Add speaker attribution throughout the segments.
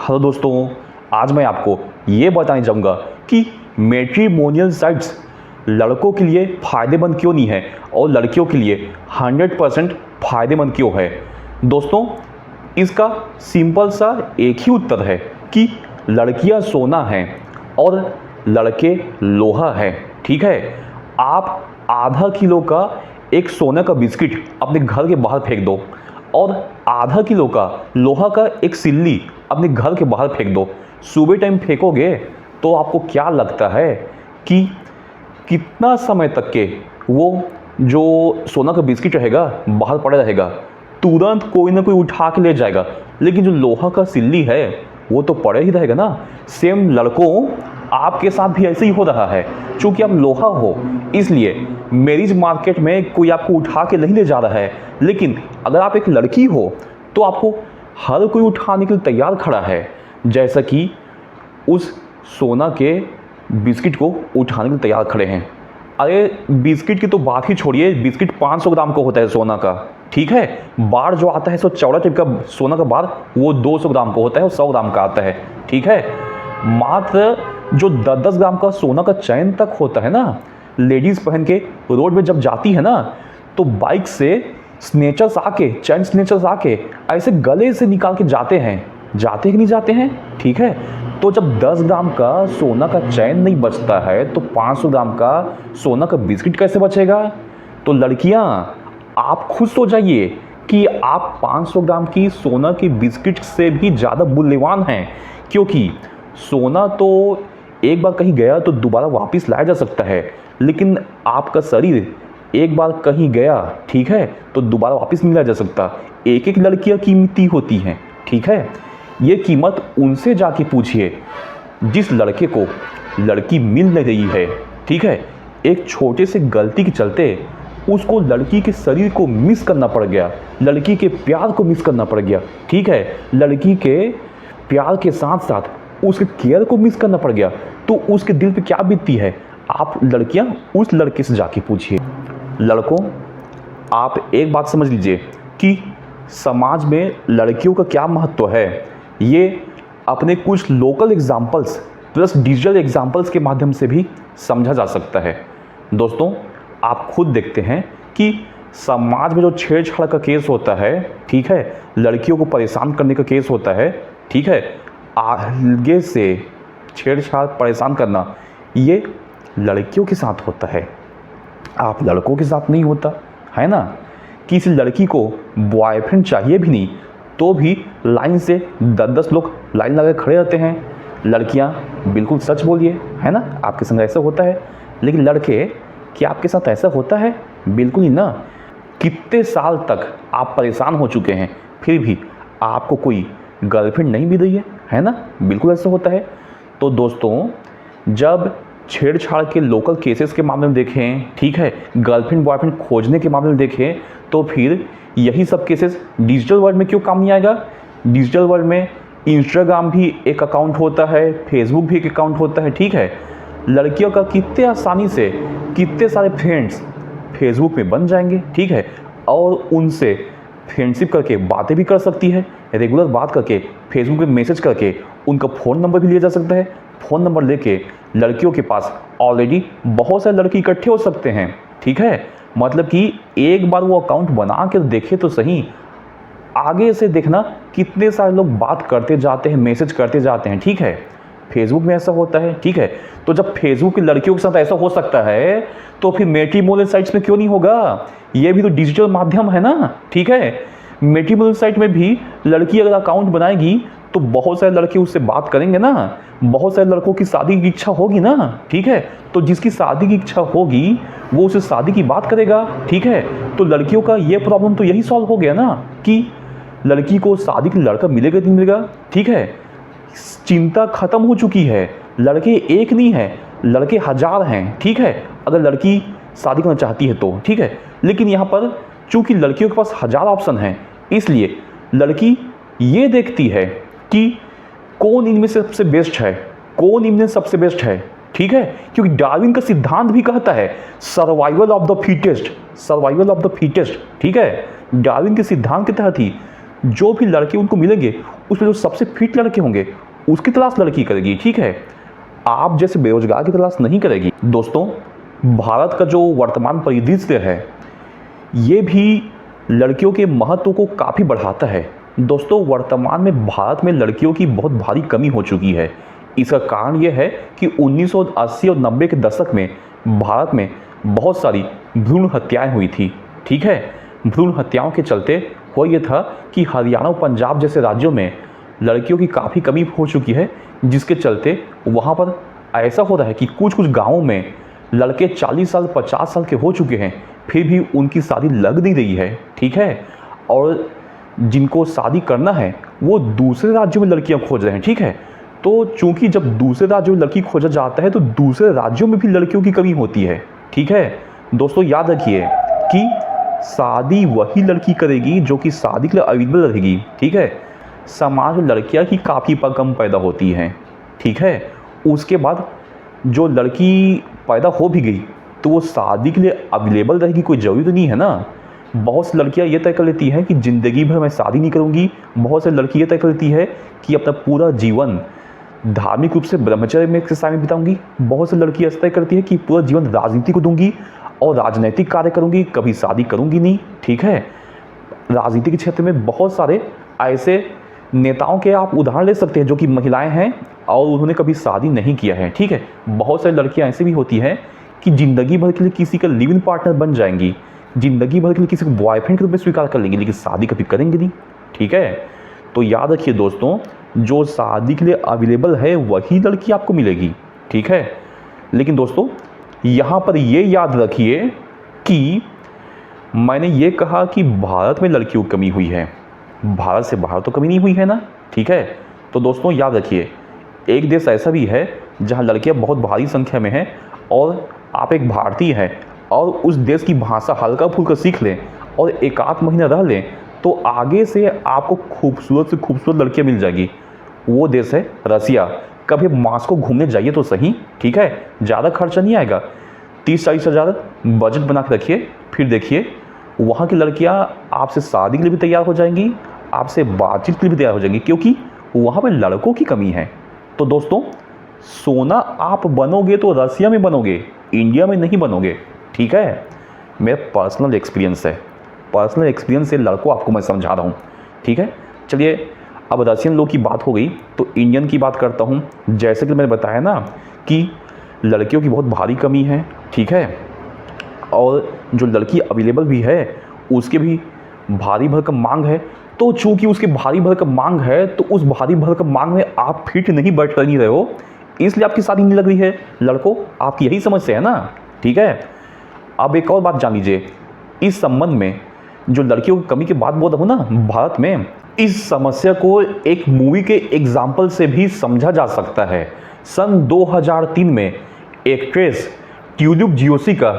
Speaker 1: Hello दोस्तों, आज मैं आपको ये बताने जाऊंगा कि मैट्रिमोनियल साइट्स लड़कों के लिए फ़ायदेमंद क्यों नहीं है और लड़कियों के लिए 100% फ़ायदेमंद क्यों है। दोस्तों, इसका सिंपल सा एक ही उत्तर है कि लड़कियां सोना हैं और लड़के लोहा हैं। ठीक है, आप आधा किलो का एक सोने का बिस्किट अपने घर के बाहर फेंक दो और आधा किलो का लोहा का एक सिल्ली अपने घर के बाहर फेंक दो। सुबह टाइम फेंकोगे तो आपको क्या लगता है कि कितना समय तक के वो जो सोना का बिस्किट रहेगा बाहर पड़ा रहेगा? तुरंत कोई ना कोई उठा के ले जाएगा, लेकिन जो लोहा का सिल्ली है वो तो पड़े ही रहेगा ना। सेम लड़कों, आपके साथ भी ऐसे ही हो रहा है। चूंकि आप लोहा हो इसलिए मैरिज मार्केट में कोई आपको उठा के नहीं ले जा रहा है, लेकिन अगर आप एक लड़की हो तो आपको हर कोई उठाने के लिए तैयार खड़ा है। जैसा कि उस सोना के बिस्किट को उठाने के लिए तैयार खड़े हैं। अरे बिस्किट की तो बात ही छोड़िए, बिस्किट 500 ग्राम का होता है सोना का। ठीक है, बार जो आता है सो चौड़ा टाइप का सोना का बार वो 200 ग्राम का होता है और 100 ग्राम का आता है। ठीक है, मात्र जो 10-10 ग्राम का सोना का चैन तक होता है ना, लेडीज़ पहन के रोड में जब जाती है ना तो बाइक से स्नेचर्स आके, चैन स्नेचर्स आके ऐसे गले से निकाल के जाते हैं। जाते कि नहीं जाते हैं? ठीक है, तो जब 10 ग्राम का सोना का चैन नहीं बचता है तो 500 ग्राम का सोना का बिस्किट कैसे बचेगा? तो लड़कियां, आप खुश हो जाइए कि आप 500 ग्राम की सोना की बिस्किट से भी ज़्यादा मूल्यवान हैं, क्योंकि सोना तो एक बार कहीं गया तो दोबारा वापस लाया जा सकता है, लेकिन आपका शरीर एक बार कहीं गया, ठीक है, तो दोबारा वापस नहीं लाया जा सकता। एक एक लड़कियां कीमती होती हैं। ठीक है, ये कीमत उनसे जाके पूछिए जिस लड़के को लड़की मिल नहीं रही है। ठीक है, एक छोटे से गलती के चलते उसको लड़की के शरीर को मिस करना पड़ गया, लड़की के प्यार को मिस करना पड़ गया। ठीक है, लड़की के प्यार के साथ साथ उसके केयर को मिस करना पड़ गया, तो उसके दिल पे क्या बीतती है, आप लड़कियां उस लड़के से जाके पूछिए। लड़कों, आप एक बात समझ लीजिए कि समाज में लड़कियों का क्या महत्व है, ये अपने कुछ local examples plus digital examples के माध्यम से भी समझा जा सकता है। दोस्तों, आप खुद देखते हैं कि समाज में जो छेड़छाड़ का केस होता है, ठीक है, लड़कियों को परेशान करने का केस होता है, ठीक है, आगे से छेड़छाड़ परेशान करना ये लड़कियों के साथ होता है, आप लड़कों के साथ नहीं होता है ना। किसी लड़की को बॉयफ्रेंड चाहिए भी नहीं तो भी लाइन से 10-10 लोग लाइन लगा खड़े रहते हैं। लड़कियां, बिल्कुल सच बोलिए, है ना, आपके संग ऐसा होता है। लेकिन लड़के, क्या आपके साथ ऐसा होता है? बिल्कुल ही ना। कितने साल तक आप परेशान हो चुके हैं फिर भी आपको कोई गर्लफ्रेंड नहीं मिल रही है ना, बिल्कुल ऐसा होता है। तो दोस्तों, जब छेड़छाड़ के लोकल केसेस के मामले में देखें, ठीक है, गर्लफ्रेंड बॉयफ्रेंड खोजने के मामले में देखें, तो फिर यही सब केसेस डिजिटल वर्ल्ड में क्यों काम नहीं आएगा? डिजिटल वर्ल्ड में इंस्टाग्राम भी एक अकाउंट होता है, फेसबुक भी एक अकाउंट होता है। ठीक है, लड़कियों का कितने आसानी से कितने सारे फ्रेंड्स फेसबुक में बन जाएंगे, ठीक है, और उनसे फ्रेंडशिप करके बातें भी कर सकती है। रेगुलर बात करके फेसबुक पे मैसेज करके उनका फ़ोन नंबर भी लिया जा सकता है। फ़ोन नंबर लेके लड़कियों के पास ऑलरेडी बहुत सारे लड़के इकट्ठे हो सकते हैं। ठीक है, मतलब कि एक बार वो अकाउंट बना के देखे तो सही, आगे से देखना कितने सारे लोग बात करते जाते हैं, मैसेज करते जाते हैं। ठीक है, फेसबुक में ऐसा होता है। ठीक है, तो जब फेसबुक की लड़कियों के साथ ऐसा हो सकता है तो फिर मैट्रिमोनियल साइट्स में क्यों नहीं होगा? ये भी तो डिजिटल माध्यम है ना। ठीक है, मैट्रिमोनियल साइट में भी लड़की अगर अकाउंट बनाएगी तो बहुत सारे लड़के उससे बात करेंगे ना, बहुत सारे लड़कों की शादी की इच्छा होगी ना। ठीक है, तो जिसकी शादी की इच्छा होगी वो उसे शादी की बात करेगा। ठीक है, तो लड़कियों का ये प्रॉब्लम तो यही सॉल्व हो गया ना कि लड़की को शादी के लड़का मिलेगा नहीं मिलेगा। ठीक है, चिंता खत्म हो चुकी है। लड़के एक नहीं है, लड़के हजार हैं। ठीक है, अगर लड़की शादी करना चाहती है तो ठीक है, लेकिन यहाँ पर चूंकि लड़कियों के पास हजार ऑप्शन हैं, इसलिए लड़की ये देखती है कि कौन इनमें से सबसे बेस्ट है, कौन इनमें सबसे बेस्ट है। ठीक है, क्योंकि डार्विन का सिद्धांत भी कहता है survival of the fittest, survival of the fittest. ठीक है, डार्विन के सिद्धांत के तहत ही जो भी लड़के उनको मिलेंगे उसमें जो सबसे फिट लड़के होंगे उसकी तलाश लड़की करेगी, ठीक है, आप जैसे बेरोजगार की तलाश नहीं करेगी। दोस्तों, भारत का जो वर्तमान परिदृश्य है ये भी लड़कियों के महत्व को काफ़ी बढ़ाता है। दोस्तों, वर्तमान में भारत में लड़कियों की बहुत भारी कमी हो चुकी है। इसका कारण यह है कि 1980 और 90 के दशक में भारत में बहुत सारी भ्रूण हत्याएं हुई थी, ठीक है। भ्रूण हत्याओं के चलते हुआ ये था कि हरियाणा और पंजाब जैसे राज्यों में लड़कियों की काफ़ी कमी हो चुकी है, जिसके चलते वहाँ पर ऐसा हो रहा है कि कुछ कुछ गाँवों में लड़के 40 साल 50 साल के हो चुके हैं, फिर भी उनकी शादी लग नहीं रही है, ठीक है। और जिनको शादी करना है वो दूसरे राज्यों में लड़कियां खोज रहे हैं, ठीक है। तो चूंकि जब दूसरे राज्यों में लड़की खोजा जाता है तो दूसरे राज्यों में भी लड़कियों की कमी होती है, ठीक है। दोस्तों, याद रखिए कि शादी वही लड़की करेगी जो कि शादी के लिए अवेलेबल रहेगी, ठीक है। समाज में लड़कियां ही काफ़ी कम पैदा होती हैं, ठीक है। उसके बाद जो लड़की पैदा हो भी गई तो वो शादी के लिए अवेलेबल रहेगी, कोई ज़रूरी तो नहीं है ना। बहुत सी लड़कियां ये तय कर लेती हैं कि ज़िंदगी भर मैं शादी नहीं करूंगी। बहुत सी लड़की ये तय कर लेती है कि अपना पूरा जीवन धार्मिक रूप से ब्रह्मचर्य में के साथ बिताऊंगी। बहुत सी लड़कियां ऐसा तय करती है कि पूरा जीवन राजनीति को दूंगी और राजनैतिक कार्य करूंगी, कभी शादी करूंगी नहीं, ठीक है। राजनीति के क्षेत्र में बहुत सारे ऐसे नेताओं के आप उदाहरण ले सकते हैं जो कि महिलाएं हैं और उन्होंने कभी शादी नहीं किया है, ठीक है। बहुत सारी लड़कियां ऐसी भी होती हैं कि ज़िंदगी भर के लिए किसी का लिव इन पार्टनर बन जाएंगी, ज़िंदगी भर के लिए किसी को बॉयफ्रेंड के रूप में स्वीकार कर लेंगी, लेकिन शादी कभी करेंगे नहीं, ठीक है। तो याद रखिए दोस्तों, जो शादी के लिए अवेलेबल है वही लड़की आपको मिलेगी, ठीक है। लेकिन दोस्तों, यहाँ पर ये याद रखिए कि मैंने ये कहा कि भारत में लड़कियों की कमी हुई है, भारत से बाहर तो कमी नहीं हुई है ना, ठीक है। तो दोस्तों, याद रखिए, एक देश ऐसा भी है जहाँ लड़कियाँ बहुत भारी संख्या में हैं और आप एक भारतीय हैं और उस देश की भाषा हल्का फुल्का सीख लें और एक आध महीना रह लें तो आगे से आपको खूबसूरत से खूबसूरत लड़कियाँ मिल जाएगी। वो देश है रसिया। कभी मॉस्को घूमने जाइए तो सही, ठीक है, ज़्यादा खर्चा नहीं आएगा, 30-40 हज़ार बजट बना के रखिए, फिर देखिए वहाँ की लड़कियाँ आपसे शादी के लिए भी तैयार हो जाएंगी, आपसे बातचीत के लिए भी तैयार हो जाएंगी, क्योंकि वहाँ पर लड़कों की कमी है। तो दोस्तों, सोना आप बनोगे तो रसिया में बनोगे, इंडिया में नहीं बनोगे, ठीक है। मेरा पर्सनल एक्सपीरियंस से लड़कों आपको मैं समझा रहा हूँ, ठीक है। चलिए, अब रशियन लोग की बात हो गई तो इंडियन की बात करता हूँ। जैसे कि मैंने बताया ना कि लड़कियों की बहुत भारी कमी है, ठीक है, और जो लड़की अवेलेबल भी है उसके भी भारी भरकम मांग है। तो चूंकि उसके भारी भरकम मांग है तो उस भारी भरकम मांग में आप फिट नहीं बैठ नहीं रहे हो, इसलिए आपकी शादी नहीं लग रही है। लड़कों, आपकी यही समस्या है ना, ठीक है। अब एक और बात जान लीजिए, इस संबंध में जो लड़कियों की कमी की बात बोल रहा हूँ ना भारत में, इस समस्या को एक मूवी के एग्जाम्पल से भी समझा जा सकता है। सन 2003 में एक्ट्रेस ट्यूलिप जियोसी का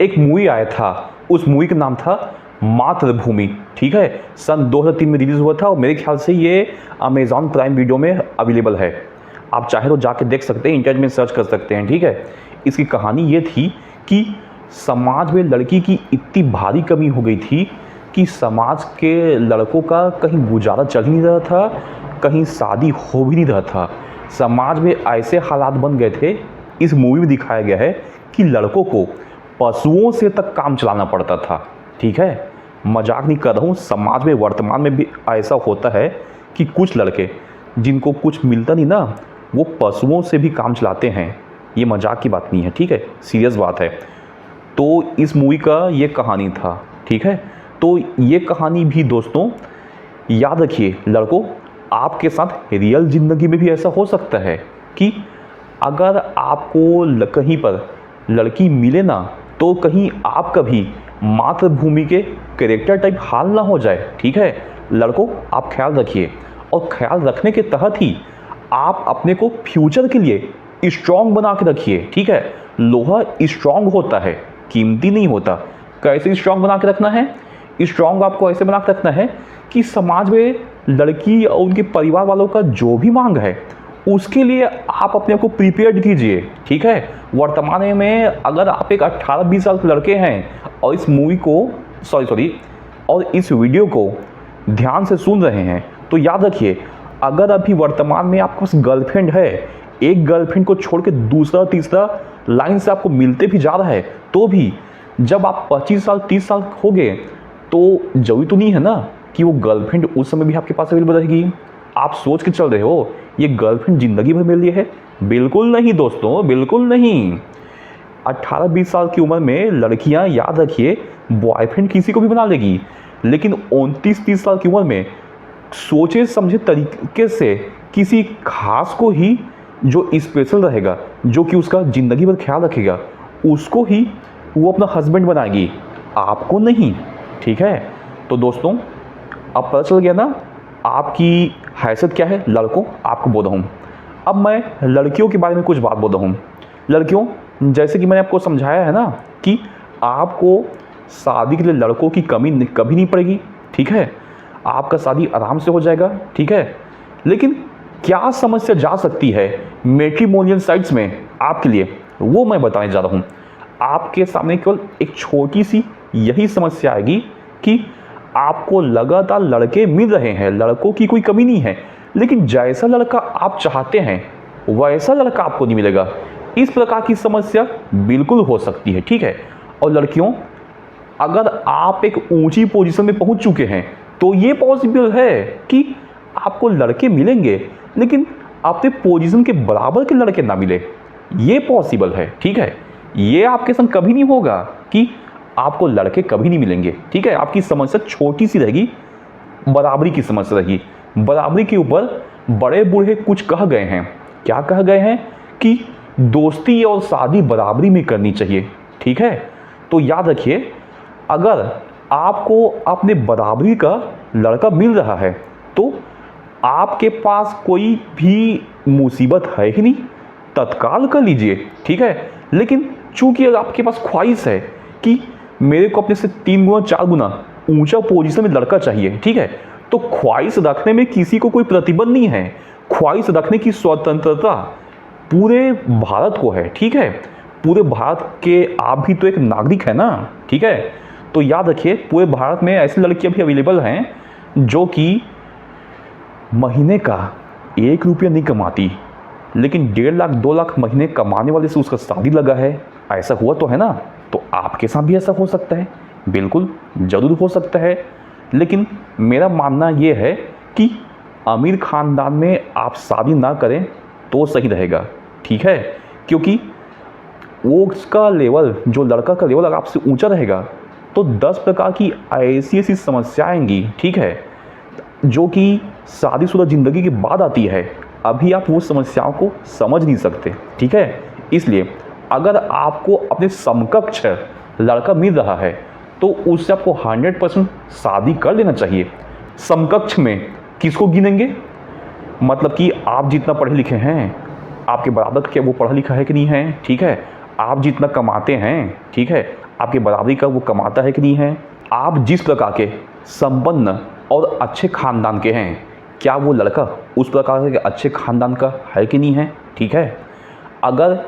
Speaker 1: एक मूवी आया था, उस मूवी का नाम था मातृभूमि, ठीक है। सन 2003 में रिलीज हुआ था और मेरे ख्याल से ये अमेजॉन प्राइम वीडियो में अवेलेबल है। आप चाहे तो जाके देख सकते हैं, इंटरनेट में सर्च कर सकते हैं, ठीक है। इसकी कहानी ये थी कि समाज में लड़की की इतनी भारी कमी हो गई थी कि समाज के लड़कों का कहीं गुजारा चल ही नहीं रहा था, कहीं शादी हो भी नहीं रहा था। समाज में ऐसे हालात बन गए थे, इस मूवी में दिखाया गया है कि लड़कों को पशुओं से तक काम चलाना पड़ता था, ठीक है। मजाक नहीं कर रहा हूँ, समाज में वर्तमान में भी ऐसा होता है कि कुछ लड़के जिनको कुछ मिलता नहीं ना, वो पशुओं से भी काम चलाते हैं। ये मजाक की बात नहीं है, ठीक है, सीरियस बात है। तो इस मूवी का ये कहानी था, ठीक है। तो ये कहानी भी दोस्तों याद रखिए, लड़कों, आपके साथ रियल ज़िंदगी में भी ऐसा हो सकता है कि अगर आपको कहीं पर लड़की मिले ना तो कहीं आपका भी मातृभूमि के कैरेक्टर टाइप हाल ना हो जाए, ठीक है। लड़कों, आप ख्याल रखिए और ख्याल रखने के तहत ही आप अपने को फ्यूचर के लिए स्ट्रॉन्ग बना के रखिए, ठीक है। लोहा स्ट्रॉन्ग होता है, कीमती नहीं होता। कैसे स्ट्रॉन्ग बना के रखना है? स्ट्रॉन्ग आपको ऐसे बना के रखना है कि समाज में लड़की और उनके परिवार वालों का जो भी मांग है उसके लिए आप अपने आप को प्रिपेयर्ड कीजिए, ठीक है। वर्तमान में अगर आप एक 18-20 साल के लड़के हैं और इस मूवी को और इस वीडियो को ध्यान से सुन रहे हैं तो याद रखिए, अगर अभी वर्तमान में आपके पास गर्लफ्रेंड है, एक गर्लफ्रेंड को छोड़ के दूसरा तीसरा लाइन से आपको मिलते भी जा रहा है, तो भी जब आप 25 साल 30 साल हो गए तो जरूरी तो नहीं है ना कि वो गर्लफ्रेंड उस समय भी आपके पास अवेलेबल रहेगी। आप सोच के चल रहे हो ये गर्लफ्रेंड ज़िंदगी भर मेरे लिए है? बिल्कुल नहीं दोस्तों, बिल्कुल नहीं। 18-20 साल की उम्र में लड़कियां, याद रखिए, बॉयफ्रेंड किसी को भी बना लेगी, लेकिन 29-30 साल की उम्र में सोचे समझे तरीके से किसी खास को ही जो स्पेशल रहेगा, जो कि उसका ज़िंदगी भर ख्याल रखेगा, उसको ही वो अपना हस्बैंड बनाएगी, आपको नहीं। ठीक है, तो दोस्तों अब पता चल गया ना आपकी हैसियत क्या है। लड़कों, आपको बोल रहा हूँ, अब मैं लड़कियों के बारे में कुछ बात बोल रहा हूँ। लड़कियों, जैसे कि मैंने आपको समझाया है ना कि आपको शादी के लिए लड़कों की कमी कभी नहीं पड़ेगी। ठीक है, आपका शादी आराम से हो जाएगा। ठीक है, लेकिन क्या समस्या जा सकती है मैट्रिमोनियल साइट्स में आपके लिए, वो मैं बताने जा रहा हूँ। आपके सामने केवल एक छोटी सी यही समस्या आएगी कि आपको लगातार लड़के मिल रहे हैं, लड़कों की कोई कमी नहीं है, लेकिन जैसा लड़का आप चाहते हैं वैसा लड़का आपको नहीं मिलेगा। इस प्रकार की समस्या बिल्कुल हो सकती है। ठीक है, और लड़कियों, अगर आप एक ऊंची पोजीशन में पहुंच चुके हैं तो ये पॉसिबल है कि आपको लड़के मिलेंगे, लेकिन अपने पोजीशन के बराबर के लड़के ना मिले, ये पॉसिबल है। ठीक है, ये आपके संग कभी नहीं होगा कि आपको लड़के कभी नहीं मिलेंगे। ठीक है, आपकी समस्या छोटी सी रहेगी, बराबरी की समस्या रहेगी। बराबरी के ऊपर बड़े बूढ़े कुछ कह गए हैं। क्या कह गए हैं? कि दोस्ती और शादी बराबरी में करनी चाहिए। ठीक है, तो याद रखिए, अगर आपको अपने बराबरी का लड़का मिल रहा है तो आपके पास कोई भी मुसीबत है ही नहीं, तत्काल कर लीजिए। ठीक है, लेकिन चूंकि अगर आपके पास ख्वाहिश है कि मेरे को अपने से 3 गुना 4 गुना ऊंचा पोजीशन में लड़का चाहिए, ठीक है, तो ख्वाहिश रखने में किसी को कोई प्रतिबंध नहीं है। ख्वाहिश रखने की स्वतंत्रता पूरे भारत को है। ठीक है, पूरे भारत के आप भी तो एक नागरिक है ना। ठीक है, तो याद रखिए, पूरे भारत में ऐसी लड़कियां भी अवेलेबल हैं जो कि महीने का 1 रुपया नहीं कमाती, लेकिन 1.5 लाख 2 लाख महीने कमाने वाले से उसका शादी लगा है। ऐसा हुआ तो है ना? तो आपके साथ भी ऐसा हो सकता है, बिल्कुल ज़रूर हो सकता है। लेकिन मेरा मानना ये है कि अमीर ख़ानदान में आप शादी ना करें तो सही रहेगा। ठीक है, क्योंकि वो उसका लेवल, जो लड़का का लेवल अगर आपसे ऊंचा रहेगा तो 10 प्रकार की ऐसी ऐसी समस्याएं आएंगी। ठीक है, जो कि शादीशुदा ज़िंदगी के बाद आती है। अभी आप वो समस्याओं को समझ नहीं सकते। ठीक है, इसलिए अगर आपको अपने समकक्ष लड़का मिल रहा है तो उससे आपको 100% शादी कर लेना चाहिए। समकक्ष में किसको गिनेंगे? मतलब कि आप जितना पढ़े लिखे हैं, आपके बराबर क्या वो पढ़ा लिखा है कि नहीं है? ठीक है, आप जितना कमाते हैं, ठीक है, आपके बराबरी का वो कमाता है कि नहीं है? आप जिस प्रकार के संपन्न और अच्छे खानदान के हैं, क्या वो लड़का उस प्रकार के अच्छे खानदान का है कि नहीं है? ठीक है, अगर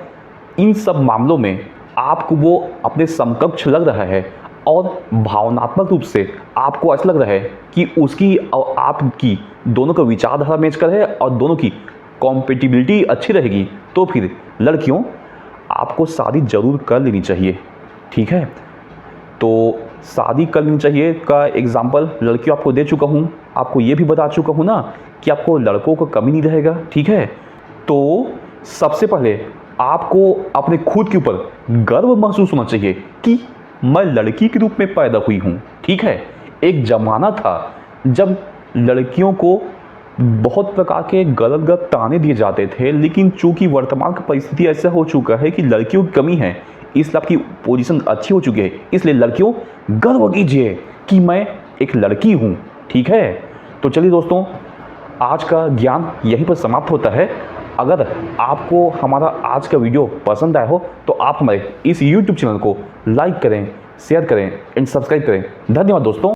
Speaker 1: इन सब मामलों में आपको वो अपने समकक्ष लग रहा है और भावनात्मक रूप से आपको ऐसा लग रहा है कि उसकी और आपकी दोनों का विचारधारा मैच कर है और दोनों की कॉम्पेटिबिलिटी अच्छी रहेगी, तो फिर लड़कियों आपको शादी जरूर कर लेनी चाहिए। ठीक है, तो शादी कर लेनी चाहिए का एग्जाम्पल लड़कियों आपको दे चुका हूँ। आपको ये भी बता चुका हूँ ना कि आपको लड़कों को कमी नहीं रहेगा। ठीक है, तो सबसे पहले आपको अपने खुद के ऊपर गर्व महसूस होना चाहिए कि मैं लड़की के रूप में पैदा हुई हूँ। ठीक है, एक ज़माना था जब लड़कियों को बहुत प्रकार के गलत गलत ताने दिए जाते थे, लेकिन चूंकि वर्तमान की परिस्थिति ऐसा हो चुका है कि लड़कियों की कमी है, इसलिए आपकी पोजीशन अच्छी हो चुकी है। इसलिए लड़कियों गर्व कीजिए कि मैं एक लड़की हूँ। ठीक है, तो चलिए दोस्तों, आज का ज्ञान यहीं पर समाप्त होता है। अगर आपको हमारा आज का वीडियो पसंद आया हो तो आप हमारे इस YouTube चैनल को लाइक करें, शेयर करें एंड सब्सक्राइब करें। धन्यवाद दोस्तों।